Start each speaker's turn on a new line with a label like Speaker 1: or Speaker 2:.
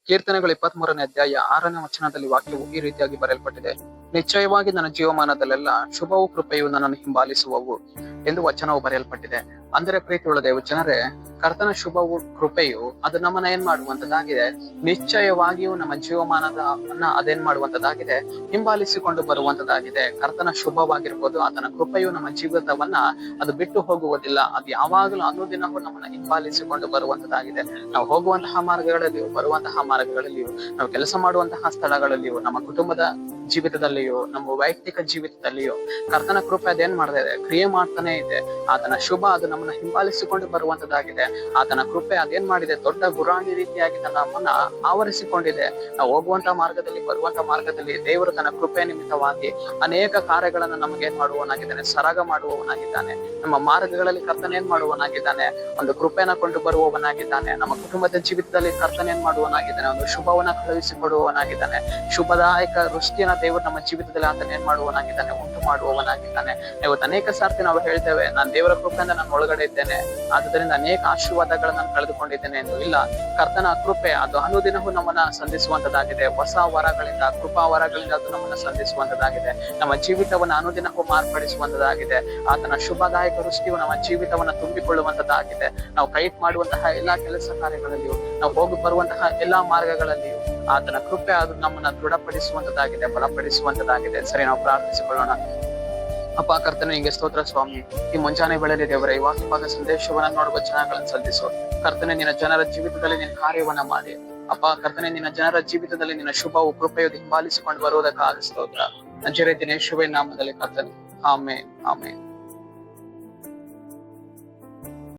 Speaker 1: ಕೀರ್ತನೆಗಳು 23ನೇ ಅಧ್ಯಾಯ 6ನೇ ವಚನದಲ್ಲಿ ವಾಕ್ಯವು ಈ ರೀತಿಯಾಗಿ ಬರೆಯಲ್ಪಟ್ಟಿದೆ. ನಿಶ್ಚಯವಾಗಿ ನನ್ನ ಜೀವಮಾನದಲ್ಲೆಲ್ಲ ಶುಭವು ಕೃಪೆಯು ನನ್ನನ್ನು ಹಿಂಬಾಲಿಸುವವು ಎಂದು ವಚನವು ಬರೆಯಲ್ಪಟ್ಟಿದೆ. ಅಂದರೆ ಪ್ರೀತಿಯುಳ್ಳ ದೇವ ಜನರೇ, ಕರ್ತನ ಶುಭವು ಕೃಪೆಯು ಅದು ನಮ್ಮನ್ನ ಏನ್ ಮಾಡುವಂತದ್ದಾಗಿದೆ. ನಿಶ್ಚಯವಾಗಿಯೂ ನಮ್ಮ ಜೀವಮಾನದನ್ನ ಅದೇನ್ ಮಾಡುವಂತದ್ದಾಗಿದೆ, ಹಿಂಬಾಲಿಸಿಕೊಂಡು ಬರುವಂತದ್ದಾಗಿದೆ. ಕರ್ತನ ಶುಭವಾಗಿರ್ಬೋದು, ಆತನ ಕೃಪೆಯು ನಮ್ಮ ಜೀವಿತವನ್ನ ಅದು ಬಿಟ್ಟು ಹೋಗುವುದಿಲ್ಲ. ಅದು ಯಾವಾಗಲೂ ಅನುದಿನವೂ ನಮ್ಮನ್ನ ಹಿಂಬಾಲಿಸಿಕೊಂಡು ಬರುವಂತದ್ದಾಗಿದೆ. ನಾವು ಹೋಗುವಂತಹ ಮಾರ್ಗಗಳಲ್ಲಿಯೂ, ಬರುವಂತಹ ಮಾರ್ಗಗಳಲ್ಲಿಯೂ, ನಾವು ಕೆಲಸ ಮಾಡುವಂತಹ ಸ್ಥಳಗಳಲ್ಲಿಯೂ, ನಮ್ಮ ಕುಟುಂಬದ ಜೀವಿತದಲ್ಲಿಯೂ, ನಮ್ಮ ವೈಯಕ್ತಿಕ ಜೀವಿತದಲ್ಲಿಯೂ ಕರ್ತನ ಕೃಪೆ ಅದೇನ್ ಮಾಡ್ತಾ ಇದೆ, ಕ್ರಿಯೆ ಮಾಡ್ತಾನೆ ಇದೆ. ಆತನ ಶುಭ ಅದು ನಮ್ಮನ್ನ ಹಿಂಬಾಲಿಸಿಕೊಂಡು ಬರುವಂತದ್ದಾಗಿದೆ. ಆತನ ಕೃಪೆ ಅದೇನ್ ಮಾಡಿದೆ, ದೊಡ್ಡ ಗುರಾಣಿ ರೀತಿಯಾಗಿ ನಮ್ಮನ್ನ ಆವರಿಸಿಕೊಂಡಿದೆ. ನಾವು ಹೋಗುವಂತ ಮಾರ್ಗದಲ್ಲಿ, ಬರುವಂತ ಮಾರ್ಗದಲ್ಲಿ ದೇವರು ತನ್ನ ಕೃಪೆ ನಿಮಿತ್ತವಾಗಿ ಅನೇಕ ಕಾರ್ಯಗಳನ್ನ ನಮಗೆ ಏನ್ ಮಾಡುವವನಾಗಿದ್ದಾನೆ, ಸರಾಗ ಮಾಡುವವನಾಗಿದ್ದಾನೆ. ನಮ್ಮ ಮಾರ್ಗಗಳಲ್ಲಿ ಕರ್ತನ ಏನ್ ಮಾಡುವವನಾಗಿದ್ದಾನೆ, ಒಂದು ಕೃಪೆನ ಕೊಂಡು ಬರುವವನಾಗಿದ್ದಾನೆ. ನಮ್ಮ ಕುಟುಂಬದ ಜೀವಿತದಲ್ಲಿ ಕರ್ತನ ಏನ್ ಮಾಡುವವನಾಗಿದ್ದಾನೆ, ಒಂದು ಶುಭವನ್ನ ಕಳುಹಿಸಿಕೊಡುವವನಾಗಿದ್ದಾನೆ. ಶುಭದಾಯಕ ವೃಷ್ಟಿಯನ್ನ ದೇವರು ನಮ್ಮ ಜೀವಿತದಲ್ಲಿ ಆತನ ಏನ್ ಮಾಡುವವನಾಗಿದ್ದಾನೆ, ಉಂಟು ಮಾಡುವವನಾಗಿದ್ದಾನೆ. ಇವತ್ತು ಅನೇಕ ಸಾರ್ತಿ ನಾವು ಹೇಳ್ತೇವೆ, ನಾನು ದೇವರ ಕೃಪೆಯಿಂದ ನಾನು ಒಳಗಡೆ ಇದ್ದೇನೆ, ಆದ್ದರಿಂದ ಅನೇಕ ಆಶೀರ್ವಾದಗಳನ್ನ ನಾನು ಕಳೆದುಕೊಂಡಿದ್ದೇನೆ ಎಂದು. ಇಲ್ಲ, ಕರ್ತನ ಕೃಪೆ ಅದು ಅನುದಿನವೂ ನಮ್ಮನ್ನ ಸಂಧಿಸುವಂತದ್ದಾಗಿದೆ. ಹೊಸ ವರಗಳಿಂದ, ಕೃಪಾ ವರಗಳಿಂದ ಅದು ನಮ್ಮನ್ನ ಸಂಧಿಸುವಂತದ್ದಾಗಿದೆ. ನಮ್ಮ ಜೀವಿತವನ್ನ ಅನುದಿನವೂ ಮಾರ್ಪಡಿಸುವಂತದ್ದಾಗಿದೆ. ಆತನ ಶುಭದಾಯಕ ವೃಷ್ಟಿಯು ನಮ್ಮ ಜೀವಿತವನ್ನ ತುಂಬಿಕೊಳ್ಳುವಂತದ್ದಾಗಿದೆ. ನಾವು ಕೈ ಮಾಡುವಂತಹ ಎಲ್ಲಾ ಕೆಲಸ ಕಾರ್ಯಗಳಲ್ಲಿಯೂ, ನಾವು ಹೋಗಿ ಬರುವಂತಹ ಎಲ್ಲಾ ಮಾರ್ಗಗಳಲ್ಲಿಯೂ ಆತನ ಕೃಪೆ ಅದು ನಮ್ಮನ್ನ ದೃಢಪಡಿಸುವಂತದ್ದಾಗಿದೆ, ಬಲಪಡಿಸುವಂತದ್ದಾಗಿದೆ. ಸರಿ, ನಾವು ಪ್ರಾರ್ಥಿಸಿಕೊಳ್ಳೋಣ. ಅಪ್ಪ ಕರ್ತನೆ, ನಿಂಗೆ ಸ್ತೋತ್ರ ಸ್ವಾಮಿ. ಈ ಮುಂಜಾನೆ ವೇಳೆಯಲ್ಲಿ ದೇವರ ಈ ವಾಕ್ಯಭಾಗ ಸಂದೇಶವನ್ನ ನೋಡುವ ಜನಗಳನ್ನು ಸಲ್ಲಿಸು. ಕರ್ತನೆ, ನಿನ್ನ ಜನರ ಜೀವಿತದಲ್ಲಿ ನಿನ್ನ ಕಾರ್ಯವನ್ನ ಮಾಡಿ. ಅಪ್ಪ ಕರ್ತನೆ, ನಿನ್ನ ಜನರ ಜೀವಿತದಲ್ಲಿ ನಿನ್ನ ಶುಭವು ಕೃಪೆಯು ಹಿಂಬಾಲಿಸಿಕೊಂಡು ಬರುವುದಕ್ಕಾಗಿ ಸ್ತೋತ್ರ. ನಜರೇತಿನ ಯೇಸುವಿನ ನಾಮದಲ್ಲಿ ಕರ್ತನೆ, ಆಮೆನ್, ಆಮೆನ್.